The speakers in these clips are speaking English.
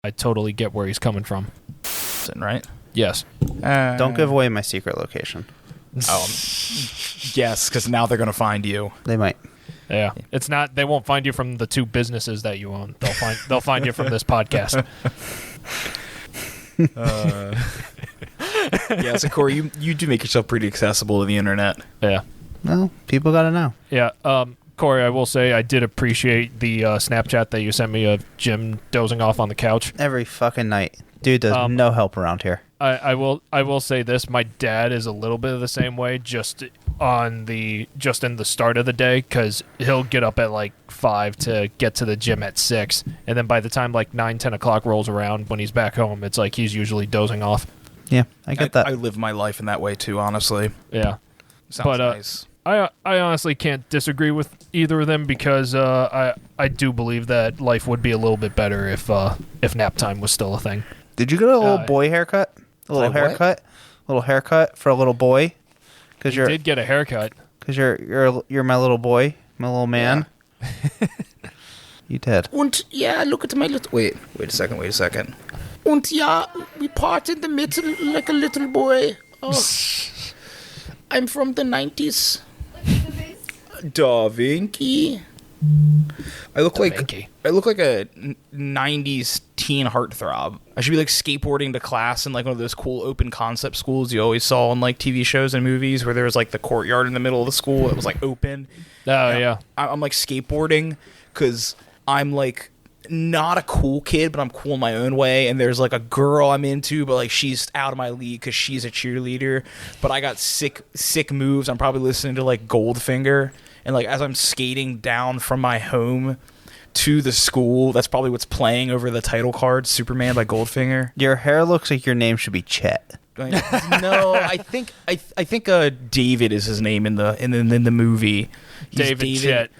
I totally get where he's coming from. Right? Yes. Don't give away my secret location. Yes, because now they're going to find you. They might. Yeah. It's not. They won't find you from the 2 businesses that you own. They'll find you from this podcast. Yeah, so Corey, you do make yourself pretty accessible to the internet. Yeah. Well, people got to know. Yeah. Corey, I will say I did appreciate the Snapchat that you sent me of Jim dozing off on the couch. Every fucking night. Dude does no help around here. I will say this. My dad is a little bit of the same way, just in the start of the day, because he'll get up at like 5 to get to the gym at 6, and then by the time like 9-10 o'clock rolls around, when he's back home, it's like he's usually dozing off. Yeah, I get that. I live my life in that way too, honestly. Yeah. Sounds nice. I honestly can't disagree with either of them, because I do believe that life would be a little bit better if nap time was still a thing. Did you get a little boy haircut? A little haircut? What? A little haircut for a little boy? Because you did get a haircut. Because you're my little boy, my little man. Yeah. You did. Und yeah, look at my little... Wait a second. Und yeah, we part in the middle like a little boy. Oh. I'm from the 90s. Da Vinci. I look like a 90s teen heartthrob. I should be like skateboarding to class in like one of those cool open concept schools you always saw on like TV shows and movies, where there was like the courtyard in the middle of the school that was like open. Oh yeah. I'm like skateboarding because I'm like not a cool kid, but I'm cool in my own way. And there's like a girl I'm into, but like she's out of my league because she's a cheerleader. But I got sick moves. I'm probably listening to like Goldfinger. And like as I'm skating down from my home to the school, that's probably what's playing over the title card, Superman by Goldfinger. Your hair looks like your name should be Chet. No, I think David is his name in the movie. David Chet.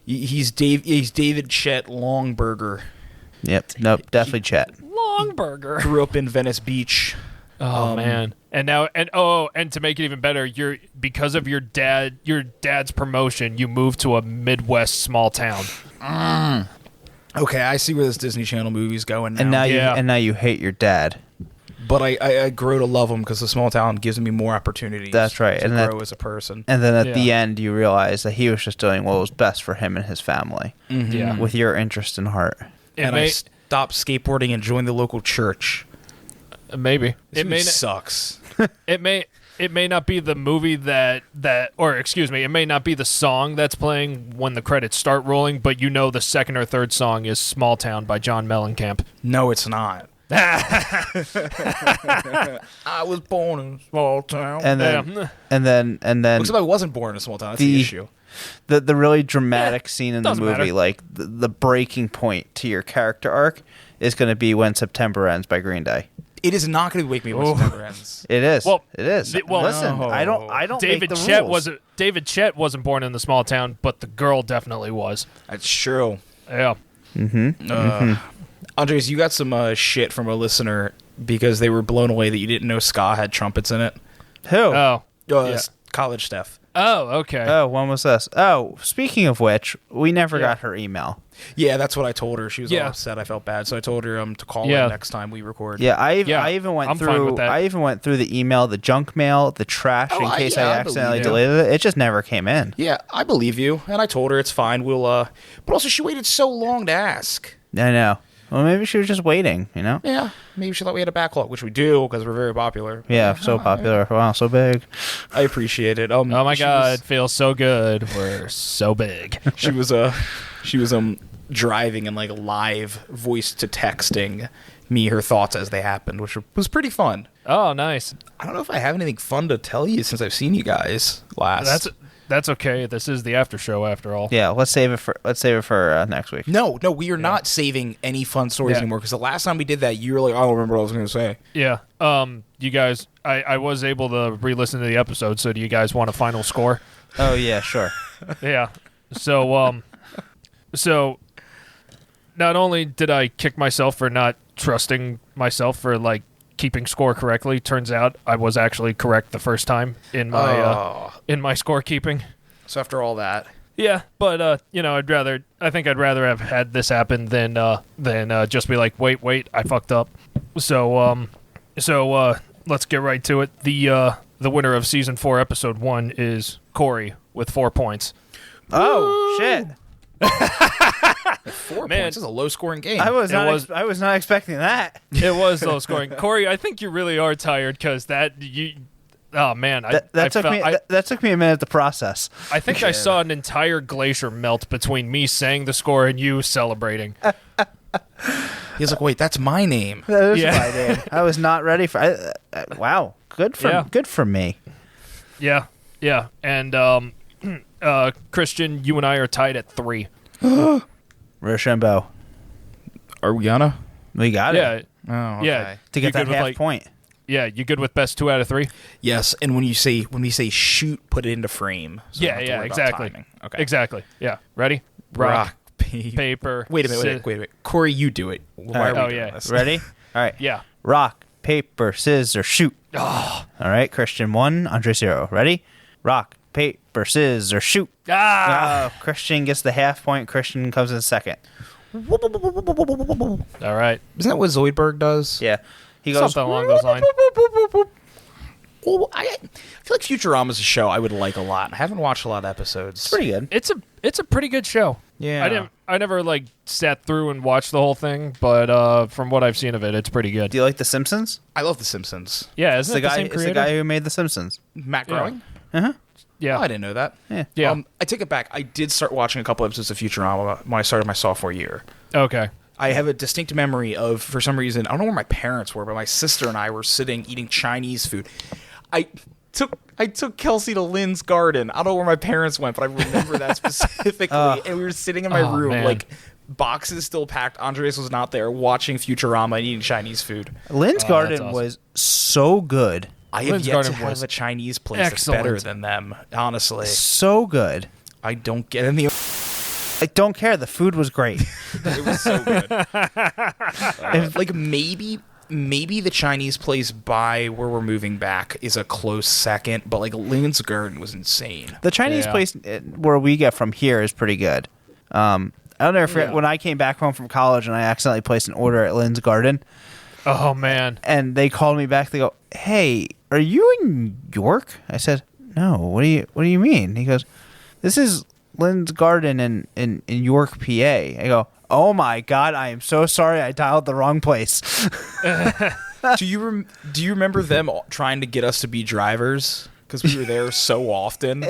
He's David Chet Longburger. Yep. Nope. Definitely Chet. Longburger. Grew up in Venice Beach. Oh man. And to make it even better, because of your dad's promotion, you moved to a Midwest small town. Okay, I see where this Disney Channel movie's going now. And now you hate your dad. But I grow to love him because the small town gives me more opportunities. That's right. To grow as a person. And then at the end, you realize that he was just doing what was best for him and his family. Mm-hmm. Yeah. With your interest in heart. I stopped skateboarding and joined the local church. Maybe It sucks. It may not be the movie it may not be the song that's playing when the credits start rolling, but the second or third song is "Small Town" by John Mellencamp. No, it's not. I was born in a small town. And then Looks like I wasn't born in a small town. That's the issue. The really dramatic scene in the movie, matter. like the breaking point to your character arc, is going to be When September Ends by Green Day. It is not going to wake me when September ends. It is. Well, it is. Listen, no. I don't David make the Chet rules. David Chet wasn't born in the small town, but the girl definitely was. That's true. Yeah. Andres, you got some shit from a listener because they were blown away that you didn't know ska had trumpets in it. Who? Oh. Yeah. College Steph. Oh, okay. Oh, when was this? Oh, speaking of which, we never got her email. Yeah, that's what I told her. She was all upset. I felt bad, so I told her to call in next time we record. Yeah, I even went I'm through. fine with that. I even went through the email, the junk mail, the trash, in case I accidentally deleted it. It just never came in. Yeah, I believe you, and I told her it's fine. We'll. But also, she waited so long to ask. I know. Well, maybe she was just waiting. Yeah, maybe she thought we had a backlog, which we do because we're very popular. Yeah, so popular. Wow, so big. I appreciate it. Oh my God, it feels so good. We're so big. She was driving and like live voice to texting me her thoughts as they happened, which was pretty fun. Oh, nice. I don't know if I have anything fun to tell you since I've seen you guys last. That's okay. This is the after show after all. Yeah, let's save it for next week. No, we are not saving any fun stories anymore because the last time we did that, you were like, I don't remember what I was going to say. Yeah. You guys, I was able to re-listen to the episode. So do you guys want a final score? Oh yeah, sure. Yeah. So not only did I kick myself for not trusting myself for like keeping score correctly, turns out I was actually correct the first time in my scorekeeping. So after all that, Yeah, but I think I'd rather have had this happen than just be like, wait, I fucked up. So let's get right to it. The winner of season 4, episode 1 is Corey with 4 points. Oh shit! 4 Man. points is a low-scoring game. I was not expecting that. It was low scoring. Corey, I think you really are tired because oh man, That took me a minute to process. I think I saw an entire glacier melt between me saying the score and you celebrating. He's like, wait, that's my name. That was Yeah. my name. I was not ready for. Wow, good for me. Yeah, and Christian, you and I are tied at 3. Rochambeau. Are we gonna? We got Yeah, it Oh, okay. yeah. to You get that good with, half point. Yeah, you good with best 2 out of 3? Yes, and when we say shoot, put it into frame. So I don't have to worry about exactly. timing. Okay. Exactly. Yeah. Ready? Rock, paper. Wait a minute. Wait. Corey, you do it. Why are we Oh, doing yeah. this? Ready? All right. Yeah. Rock, paper, scissors, shoot. Oh. All right. Christian 1, Andre 0. Ready? Rock, paper, scissors, shoot. Ah. Christian gets the half point. Christian comes in second. All right. Isn't that what Zoidberg does? Yeah. He goes Something along those lines. Well, I feel like Futurama's a show I would like a lot. I haven't watched a lot of episodes. pretty good. It's a pretty good show. Yeah. I never like sat through and watched the whole thing, but from what I've seen of it, it's pretty good. Do you like The Simpsons? I love The Simpsons. Yeah, It's isn't the it the guy. same It's creator? the guy who made The Simpsons. Matt Yeah. Groening? Yeah. Oh, I didn't know that. Yeah. I take it back. I did start watching a couple episodes of Futurama when I started my sophomore year. Okay. I have a distinct memory of, for some reason, I don't know where my parents were, but my sister and I were sitting eating Chinese food. I took Kelsey to Lynn's Garden. I don't know where my parents went, but I remember that specifically. And we were sitting in my room, man. like boxes still packed. Andres was not there, watching Futurama and eating Chinese food. Lynn's that's Garden awesome. was so good. I have Lynn's yet Garden to have was a Chinese place that's excellent. better than them. Honestly, So good. I don't get in the. I don't care. The food was great. It was so good. Like maybe the Chinese place by where we're moving back is a close second, but like Lynn's Garden was insane. The Chinese Yeah. place where we get from here is pretty good. I'll never forget Yeah. when I came back home from college and I accidentally placed an order at Lynn's Garden, Oh man. and they called me back. They go, "Hey, are you in York?" I said, "No. What do you mean?" He goes, "This is Lynn's Garden in York, PA." I go, "Oh my God, I am so sorry. I dialed the wrong place." Do you remember them trying to get us to be drivers because we were there so often?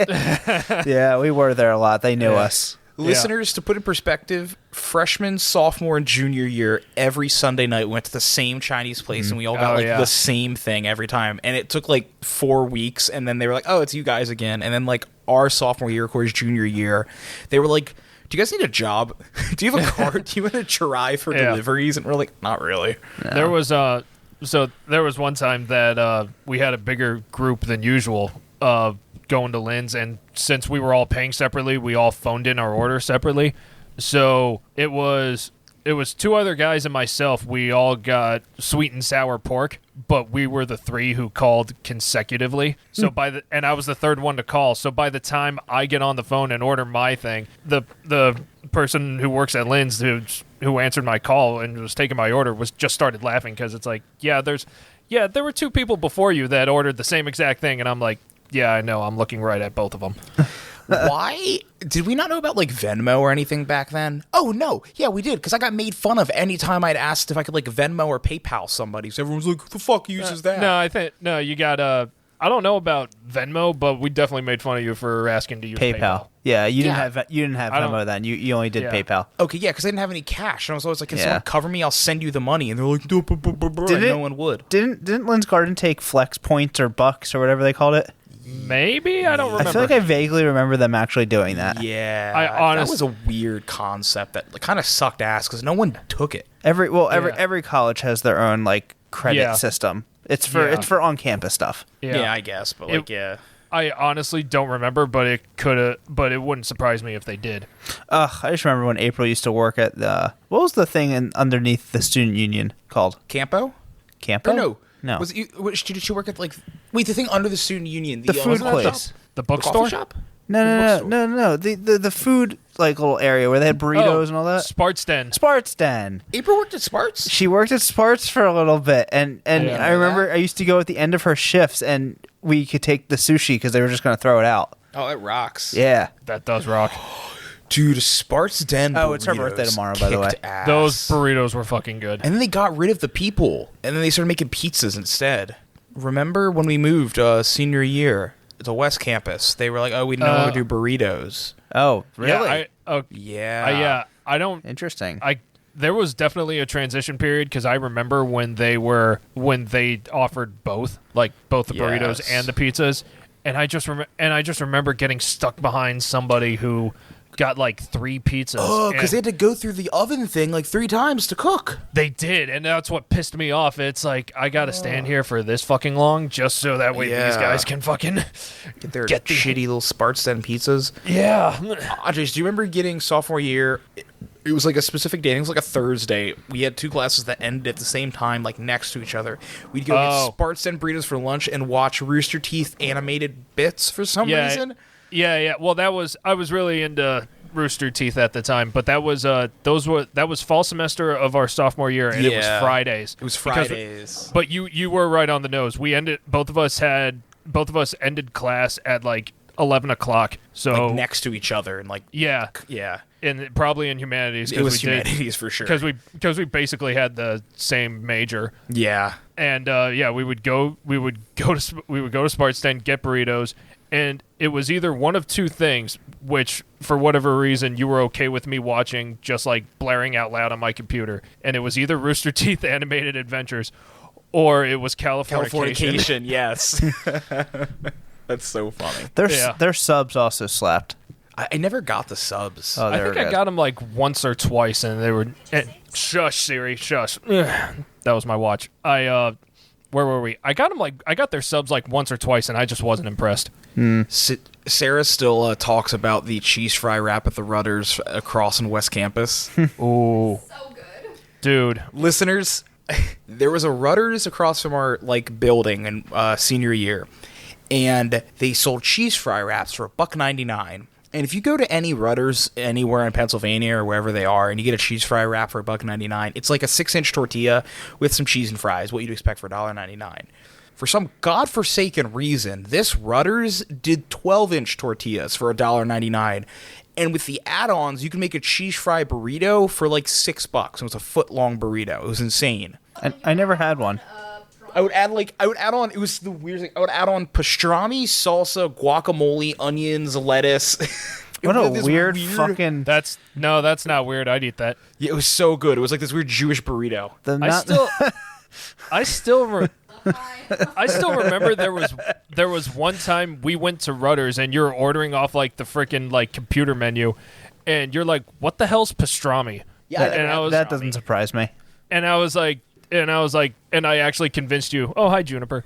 Yeah, we were there a lot. They knew Yeah. us. Listeners, to put in perspective, freshman, sophomore, and junior year, every Sunday night we went to the same Chinese place and we all got Oh, yeah. the same thing every time. And it took like 4 weeks, and then they were like, "Oh, it's you guys again." And then like our sophomore year, of course, junior year, they were like, "Do you guys need a job? Do you have a car? Do you want to try for Yeah. deliveries?" And we're like, "Not really." There was there was one time that we had a bigger group than usual going to Lynn's, and since we were all paying separately, we all phoned in our order separately. So it was 2 other guys and myself. We all got sweet and sour pork, but we were the 3 who called consecutively. So and I was the 3rd one to call. So by the time I get on the phone and order my thing, the person who works at Lynn's who answered my call and was taking my order was just started laughing because it's like, there were 2 people before you that ordered the same exact thing, and I'm like, yeah, I know. I'm looking right at both of them. Why did we not know about like Venmo or anything back then? Oh no, yeah, we did, because I got made fun of any time I'd asked if I could like Venmo or PayPal somebody. So everyone was like, "Who the fuck uses that?" No, you got I don't know about Venmo, but we definitely made fun of you for asking to use PayPal. Yeah, you Yeah. didn't have I don't- Venmo then. You only did Yeah. PayPal. Okay, yeah, because I didn't have any cash, and I was always like, "Can Yeah. someone cover me? I'll send you the money." And they're like, "Duh, buh, buh, buh, buh," Did and it- no one would. Didn't Lynn's Garden take flex points or bucks or whatever they called it? Maybe I don't remember. I feel like I vaguely remember them actually doing that. Yeah, I that was a weird concept that kind of sucked ass because no one took it. Every college has their own like credit Yeah. system. It's for on campus stuff. Yeah. I guess, but It- I honestly don't remember, but it wouldn't surprise me if they did. Ugh, I just remember when April used to work at what was the thing underneath the student union called? Campo? Campo? Or no. No. Did she work at like the thing under the student union? The food wasn't that place. The The coffee bookstore? shop? No. The food like little area where they had burritos and all that. Spart's Den. Spart's Den. April worked at Sparts? She worked at Sparts for a little bit, and Yeah. I remember I used to go at the end of her shifts, and we could take the sushi because they were just going to throw it out. Oh, it rocks. Yeah. That does rock. Dude, Sparts Den Oh, it's her birthday burritos tomorrow, by the way. kicked ass. Those burritos were fucking good. And then they got rid of the people, and then they started making pizzas instead. Remember when we moved senior year to West Campus? They were like, "Oh, we no longer do burritos." Oh, really? Yeah, I don't. Interesting. There was definitely a transition period because I remember when they offered both, like both the burritos Yes. and the pizzas, and I just remember getting stuck behind somebody who got like 3 pizzas. Oh, because and they had to go through the oven thing like 3 times to cook. they did, and that's what pissed me off. It's like I gotta stand here for this fucking long just so that way these Yeah. guys can fucking Get their Get the- shitty little Sparts Den pizzas. yeah. Ajay, do you remember getting sophomore year? It was like a specific day. It was like a Thursday. We had 2 classes that ended at the same time, like next to each other. We'd go get Sparts Den burritos for lunch and watch Rooster Teeth animated bits for some reason. Yeah. Well, I was really into Rooster Teeth at the time, but that was fall semester of our sophomore year, and it was Fridays. It was Because- Fridays. but you were right on the nose. Both of us ended class at like 11 o'clock. So Like next to each other and like yeah, yeah. and probably in humanities. It was we humanities for sure. because we basically had the same major. Yeah. And we would go to Spart's Den, get burritos, and it was either one of 2 things, which for whatever reason you were okay with me watching, just like blaring out loud on my computer, and it was either Rooster Teeth Animated Adventures, or it was Californication. Californication, yes. That's so funny. Their subs also slapped. I never got the subs. Oh, I they were think I good. got them like once or twice, and they were shush Siri, shush. Ugh. That was my watch. Where were we? I got their subs like once or twice, and I just wasn't impressed. Sarah still talks about the cheese fry wrap at the Rudders across in West Campus. Ooh, So good. dude. Listeners, there was a Rudders across from our building in senior year, and they sold cheese fry wraps for $1.99. And if you go to any Rudders anywhere in Pennsylvania or wherever they are, and you get a cheese fry wrap for $1.99, it's like a 6-inch tortilla with some cheese and fries, what you'd expect for $1.99. For some godforsaken reason, this Rudders did 12-inch tortillas for $1.99. And with the add-ons, you can make a cheese fry burrito for like $6. It was a foot-long burrito. It was insane. I never had one. I would add on, it was the weirdest thing. I would add on pastrami, salsa, guacamole, onions, lettuce. What a This weird fucking. That's not weird. I'd eat that. Yeah, it was so good. It was like this weird Jewish burrito. I still remember there was one time we went to Rudders and you're ordering off like the freaking like computer menu, and you're like, "What the hell's pastrami?" Yeah, that doesn't surprise me. And I was like, and I actually convinced you. Oh, hi, Juniper.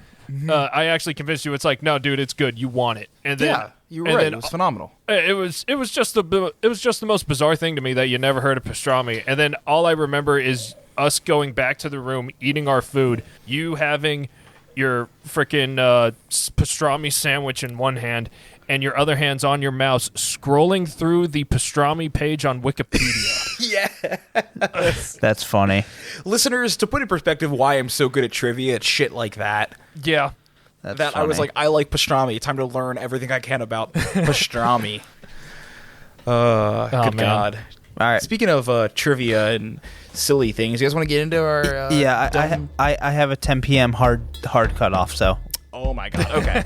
I actually convinced you. It's like, no, dude, it's good. You want it. And then, yeah, you were and right. then It was phenomenal. It was just the most bizarre thing to me that you never heard of pastrami. And then all I remember is us going back to the room, eating our food, you having your freaking pastrami sandwich in one hand, and your other hand's on your mouse, scrolling through the pastrami page on Wikipedia. Yeah. That's funny. Listeners, to put in perspective why I'm so good at trivia, it's shit like that. Yeah. That's That funny. I was like, I like pastrami. Time to learn everything I can about pastrami. Good man. God. All right. Speaking of trivia and silly things, you guys want to get into our Yeah, dumb- I have a 10 p.m. hard cutoff, so. Oh my God. Okay.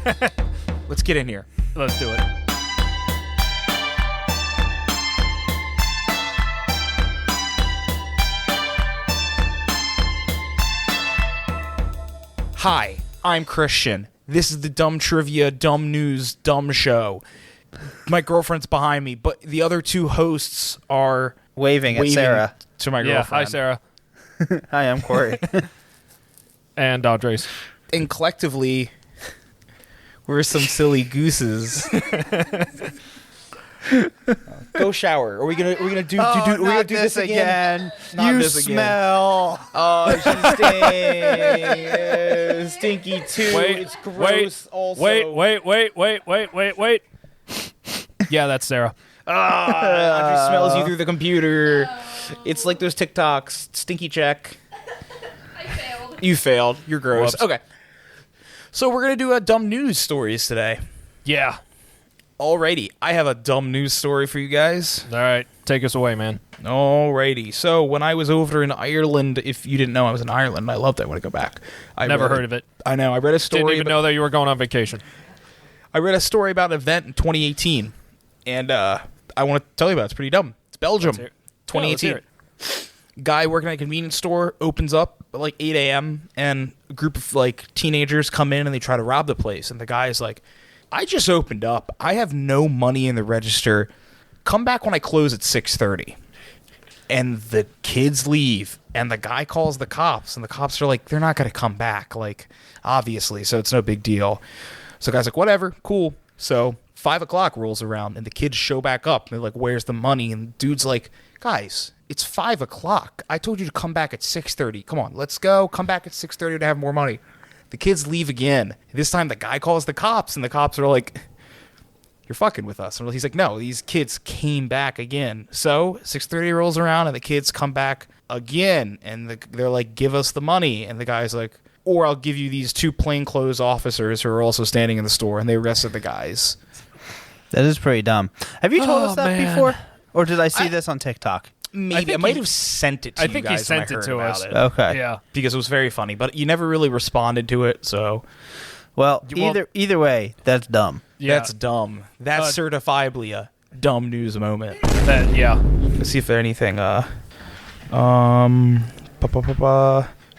Let's get in here. Let's do it. Hi, I'm Christian. This is the Dumb Trivia, Dumb News, Dumb Show. My girlfriend's behind me, but the other 2 hosts are Waving at Sarah. to my Yeah. girlfriend. Hi, Sarah. Hi, I'm Corey. And Andres. And collectively, we're some silly gooses. Go shower. Are we gonna do we're gonna do this again? Not You this again. smell. Oh, she stinky too. Wait, It's gross. Also, Wait. Yeah, that's Sarah. Audrey smells you through the computer. It's like those TikToks. Stinky check. I failed. You failed. You're gross. Whoops. Okay. So we're going to do dumb news stories today. Yeah. Alrighty. I have a dumb news story for you guys. All right. Take us away, man. Alrighty. So when I was over in Ireland, if you didn't know I was in Ireland, I loved it. I want to go back. Never heard of it. I know. I read a story. Didn't even know that you were going on vacation. I read a story about an event in 2018, and I want to tell you about it. It's pretty dumb. It's Belgium, Let's hear it. 2018. Yeah, let's hear Guy working at a convenience store opens up at like 8 a.m. and a group of like teenagers come in and they try to rob the place. And the guy is like, I just opened up. I have no money in the register. Come back when I close at 6:30. And the kids leave, and the guy calls the cops, and the cops are like, they're not going to come back, like, obviously, so it's no big deal. So the guy's like, whatever, cool. So 5 o'clock rolls around, and the kids show back up, and they're like, where's the money? And the dude's like, guys, it's 5 o'clock. I told you to come back at 6:30. Come on, let's go. Come back at 6:30 to have more money. The kids leave again. This time the guy calls the cops, and the cops are like, you're fucking with us. And he's like, no, these kids came back again. So 6:30 rolls around, and the kids come back again, and they're like, give us the money. And the guy's like, or I'll give you these 2 plainclothes officers who are also standing in the store. And they arrested the guys. That is pretty dumb. Have you told us that man. before? Or did I see this on TikTok? Maybe I might have sent it to you think guys he sent when I it heard to about us. it. Okay. Yeah. Because it was very funny, but you never really responded to it, so Well, Well- either way, that's dumb. Yeah. that's dumb. That's certifiably a dumb news moment. Yeah. Let's see if there's anything. It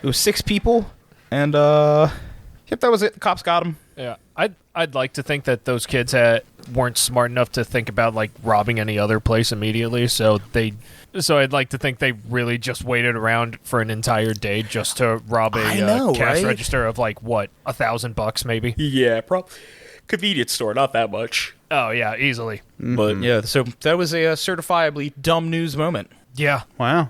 was 6 people, and yep, that was it. The cops got him. Yeah. I'd like to think that those kids weren't smart enough to think about like robbing any other place immediately, so I'd like to think they really just waited around for an entire day just to rob a I know, cash right? register of like what, $1,000 maybe. Yeah, convenience store, not that much. Oh yeah, easily. But yeah, so that was a certifiably dumb news moment. Yeah. Wow.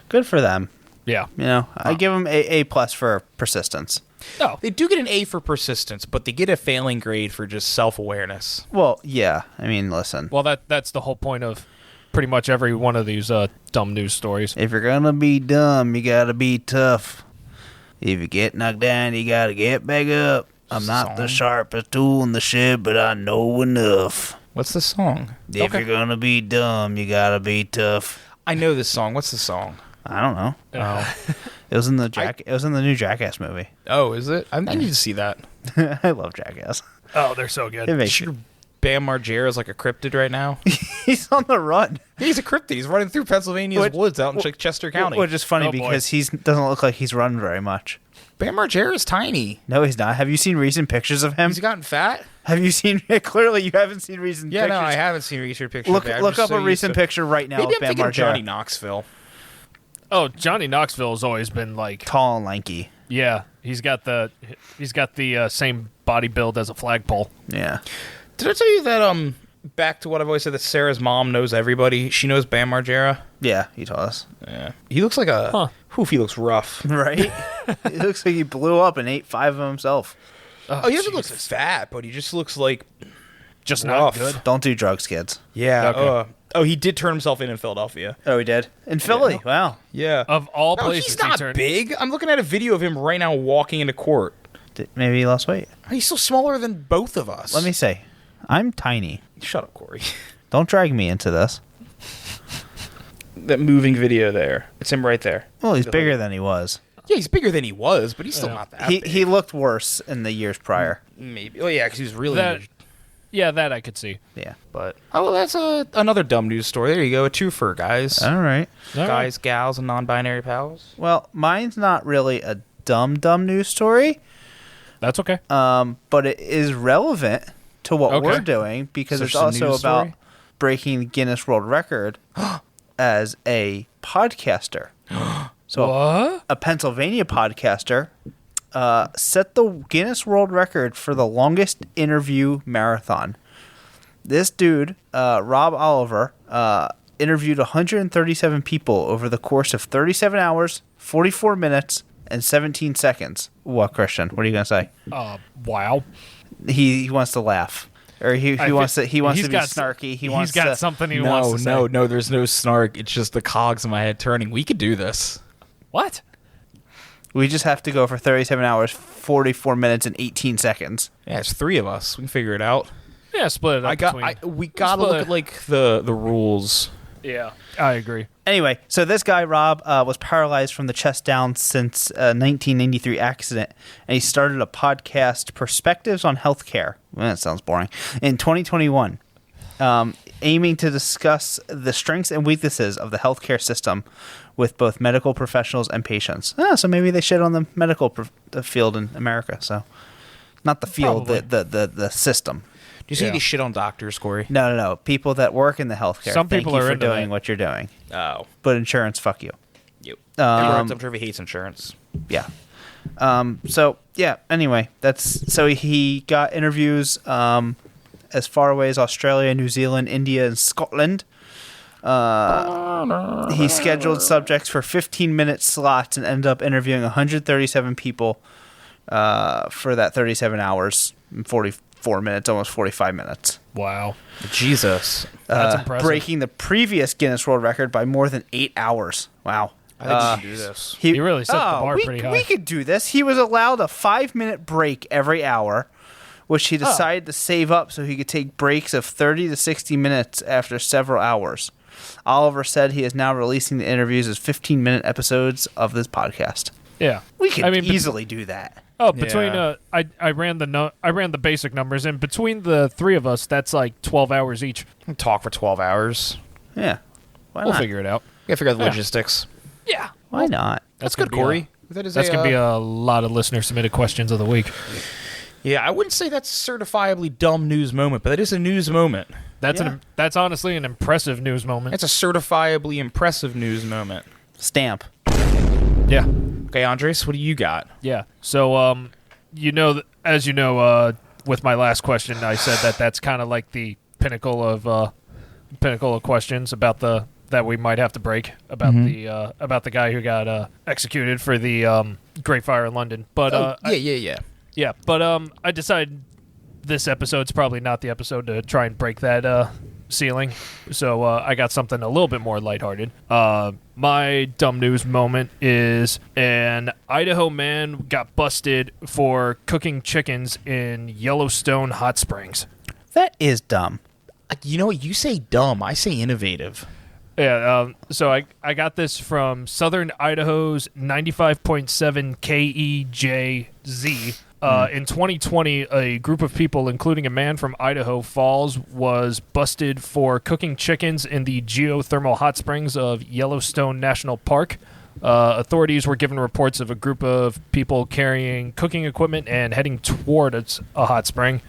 Good for them. Yeah. You know, I give them A plus for persistence. Oh. They do get an A for persistence, but they get a failing grade for just self-awareness. Well, yeah. I mean, listen. Well, that's the whole point of pretty much every one of these dumb news stories. If you're gonna be dumb, you gotta be tough. If you get knocked down, you gotta get back up. I'm not the Song? sharpest tool in the shed, but I know enough. What's the song? If you're gonna be dumb, you gotta be tough. I know this song. What's the song? I don't know. Oh, It was in the it was in the new Jackass movie. oh, is it? I need to see that. I love Jackass. Oh, they're so good. It makes Sure, Bam Margera's like a cryptid right now. He's on the run. He's a cryptid. He's running through Pennsylvania's woods out in Chester County. Which is funny Oh, boy. because he doesn't look like he's run very much. Bam Margera's tiny. No, he's not. Have you seen recent pictures of him? Has he gotten fat? Have you seen? Clearly, you haven't seen recent Yeah, pictures. no, I haven't seen recent pictures. Look, of it. I'm look just up so a used recent to- picture right now Maybe of I'm Bam thinking of Margera. Johnny Knoxville. Oh, Johnny Knoxville has always been like, Tall and lanky. yeah, he's got the same body build as a flagpole. Yeah. Did I tell you that back to what I've always said, that Sarah's mom knows everybody? She knows Bam Margera. Yeah, he told us. Yeah, he looks like a. Huh. Oof, he looks rough. Right? It looks like he blew up and ate 5 of himself. Oh, he doesn't look fat, but he just looks like Just rough. not good. Don't do drugs, kids. Yeah. Okay. Oh, he did turn himself in Philadelphia. Oh, he did? In Philly. Wow. Yeah. Of all No, places, he's not he turned. big. I'm looking at a video of him right now walking into court. Maybe he lost weight. He's still smaller than both of us. Let me say, I'm tiny. Shut up, Corey. Don't drag me into this. That moving video there. It's him right there. Well, he's bigger than he was. Yeah, he's bigger than he was, but he's still Yeah. not that He big. he looked worse in the years prior. Maybe. Oh, yeah, because he was really... That, yeah, that I could see. Yeah. But... Oh, well, that's another dumb news story. There you go. A twofer, guys. All right. Guys, gals, and non-binary pals. Well, mine's not really a dumb news story, That's okay. but it is relevant to what Okay. we're doing because So it's it's a also news about story? breaking the Guinness World Record as a podcaster. So What? a Pennsylvania podcaster set the Guinness World Record for the longest interview marathon. This dude, Rob Oliver, interviewed 137 people over the course of 37 hours, 44 minutes, and 17 seconds. What, Christian? What are you going to say? Wow. He wants to laugh. Or he wants to be he's got snarky. He's got something he wants to say. No, there's no snark. It's just the cogs in my head turning. We could do this. What? We just have to go for 37 hours, 44 minutes, and 18 seconds. Yeah, it's 3 of us. We can figure it out. Yeah, split it up. We gotta look at like the rules. Yeah, I agree. Anyway, so this guy, Rob, was paralyzed from the chest down since a 1993 accident, and he started a podcast, Perspectives on Healthcare. Well, that sounds boring. In 2021, aiming to discuss the strengths and weaknesses of the healthcare system with both medical professionals and patients. So maybe they shit on the medical field in America. So not the field, the system. Do you see any shit on doctors, Corey? No. People that work in the healthcare. Some people Thank you are for into doing that. what you're doing. Oh. But insurance, fuck you. I'm sure he hates insurance. Yeah. Anyway, so he got interviews as far away as Australia, New Zealand, India, and Scotland. He scheduled subjects for 15-minute slots and ended up interviewing 137 people for that 37 hours and 44 minutes, almost 45 minutes. Wow. Jesus. That's impressive. Breaking the previous Guinness World Record by more than 8 hours. Wow. I think we can do this. He really set the bar pretty high. We could do this. He was allowed a 5-minute break every hour, which he decided to save up so he could take breaks of 30 to 60 minutes after several hours. Oliver said he is now releasing the interviews as 15-minute episodes of this podcast. Yeah. We could easily do that. Oh, between I ran the basic numbers, and between the 3 of us, that's like 12 hours each. We can talk for 12 hours. Yeah. Why We'll not? figure it out. We gotta figure out the logistics. Yeah. Why not? That's gonna good, be Corey. That's going to be a lot of listener submitted questions of the week. Yeah, I wouldn't say that's a certifiably dumb news moment, but that is a news moment. That's honestly an impressive news moment. It's a certifiably impressive news moment. Stamp. Yeah. Okay, Andres, what do you got? Yeah. So, as you know, with my last question, I said that's kind of like the pinnacle of questions about that we might have to break about the guy who got executed for the Great Fire in London. But yeah. But I decided this episode's probably not the episode to try and break that ceiling. So I got something a little bit more lighthearted. My dumb news moment is an Idaho man got busted for cooking chickens in Yellowstone hot springs. That is dumb. You know what? You say dumb. I say innovative. Yeah, so I got this from Southern Idaho's 95.7 KEJZ. In 2020, a group of people, including a man from Idaho Falls, was busted for cooking chickens in the geothermal hot springs of Yellowstone National Park. Authorities were given reports of a group of people carrying cooking equipment and heading toward a hot spring.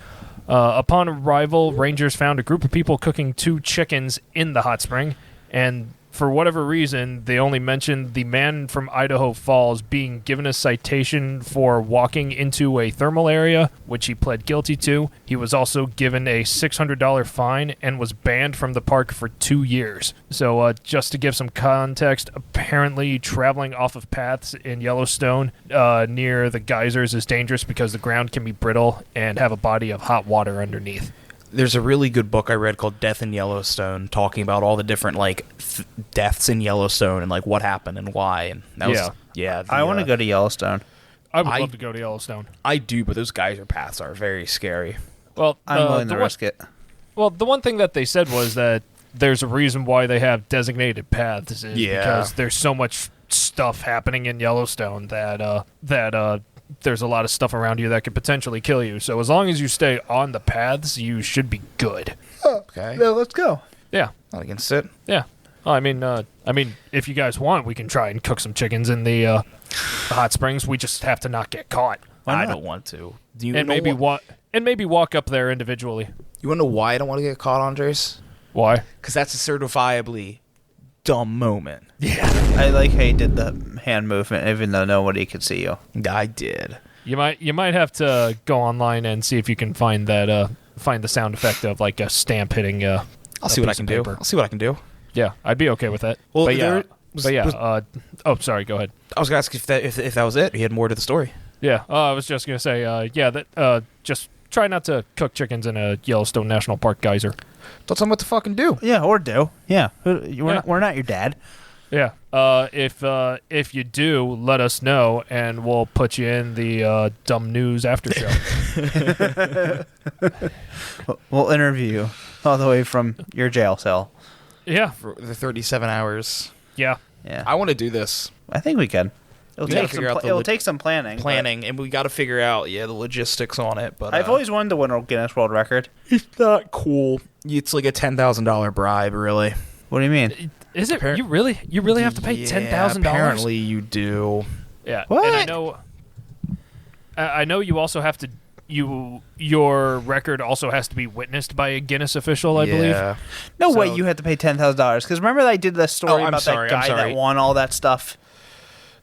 Upon arrival, rangers found a group of people cooking 2 chickens in the hot spring, and for whatever reason, they only mentioned the man from Idaho Falls being given a citation for walking into a thermal area, which he pled guilty to. He was also given a $600 fine and was banned from the park for 2 years. So just to give some context, apparently traveling off of paths in Yellowstone near the geysers is dangerous because the ground can be brittle and have a body of hot water underneath. There's a really good book I read called Death in Yellowstone, talking about all the different deaths in Yellowstone and what happened and why. And that was I want to go to Yellowstone. I would love to go to Yellowstone. I do, but those geyser paths are very scary. Well, I'm willing to risk it. Well, the one thing that they said was that there's a reason why they have designated paths is because there's so much stuff happening in Yellowstone that there's a lot of stuff around you that could potentially kill you. So as long as you stay on the paths, you should be good. Okay. Yeah, let's go. Yeah. Not against it. Yeah. Well, I mean, if you guys want, we can try and cook some chickens in the hot springs. We just have to not get caught. I don't want to. And maybe walk up there individually. You want to know why I don't want to get caught, Andres? Why? Because that's a certifiably dumb moment. Yeah. I like how you did the hand movement, even though nobody could see you. I did. You might have to go online and see if you can find that find the sound effect of like a stamp hitting. I'll see what I can do. I'll see what I can do. Yeah, I'd be okay with that. Well, sorry. Go ahead. I was gonna ask if that was it. Or you had more to the story. Yeah, I was just gonna say, that just try not to cook chickens in a Yellowstone National Park geyser. Don't tell them what to fucking do. Yeah, or do. Yeah. We're not your dad. Yeah. If you do, let us know, and we'll put you in the dumb news after show. We'll interview you all the way from your jail cell. Yeah. For the 37 hours. Yeah. Yeah. I want to do this. I think we can. It'll take some planning. And we got to figure out, the logistics on it. But I've always wanted to win a Guinness World Record. It's not cool. It's like a $10,000 bribe, really. What do you mean? Is it? You really have to pay $10,000? Apparently you do. Yeah. What? And I know you also have to. Your record also has to be witnessed by a Guinness official, I believe. No way you had to pay $10,000. Because remember I did the story about that guy that won all that stuff?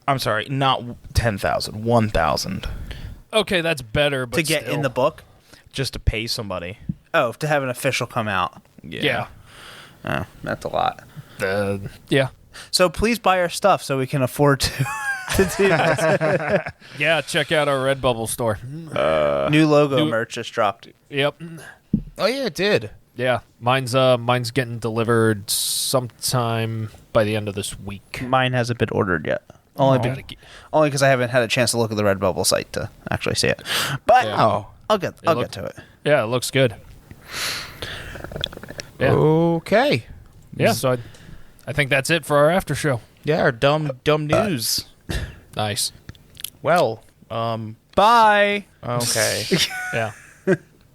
I'm sorry, not 10,000, 1,000. Okay, that's better, but to get still. in the book? Just to pay somebody. Oh, to have an official come out. Yeah. Oh, that's a lot. Yeah. So please buy our stuff so we can afford to do this. Yeah, check out our Redbubble store. New logo merch just dropped. Yep. Oh, yeah, it did. Yeah, mine's getting delivered sometime by the end of this week. Mine hasn't been ordered yet. Only because I haven't had a chance to look at the Redbubble site to actually see it. But I'll get to it. Yeah, it looks good. Yeah. Okay. Yeah, so I think that's it for our after show. Yeah, our dumb news. Nice. Well, Bye. Okay. Yeah.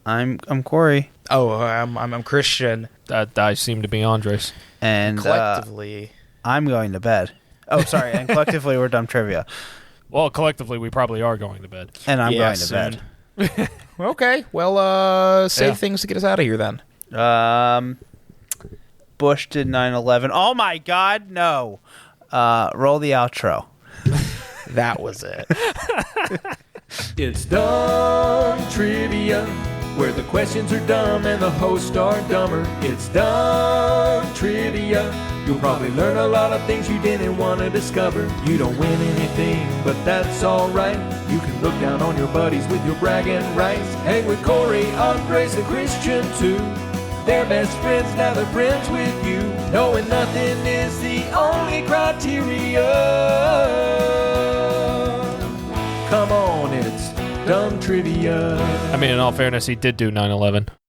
I'm Corey. Oh, I'm Christian. That I seem to be Andres. And Collectively, I'm going to bed. Oh, sorry. And collectively, we're dumb trivia. Well, collectively, we probably are going to bed. And I'm going to bed. Okay. Well, say things to get us out of here then. Bush did 9/11. Oh my God, no. Roll the outro. That was it. It's dumb trivia, where the questions are dumb and the hosts are dumber. It's dumb trivia. You'll probably learn a lot of things you didn't want to discover. You don't win anything, but that's alright. You can look down on your buddies with your bragging rights. Hang with Corey, Andres, and Christian too. They're best friends, now they're friends with you. Knowing nothing is the only criteria. Come on, it's dumb trivia. I mean, in all fairness, he did do 9/11.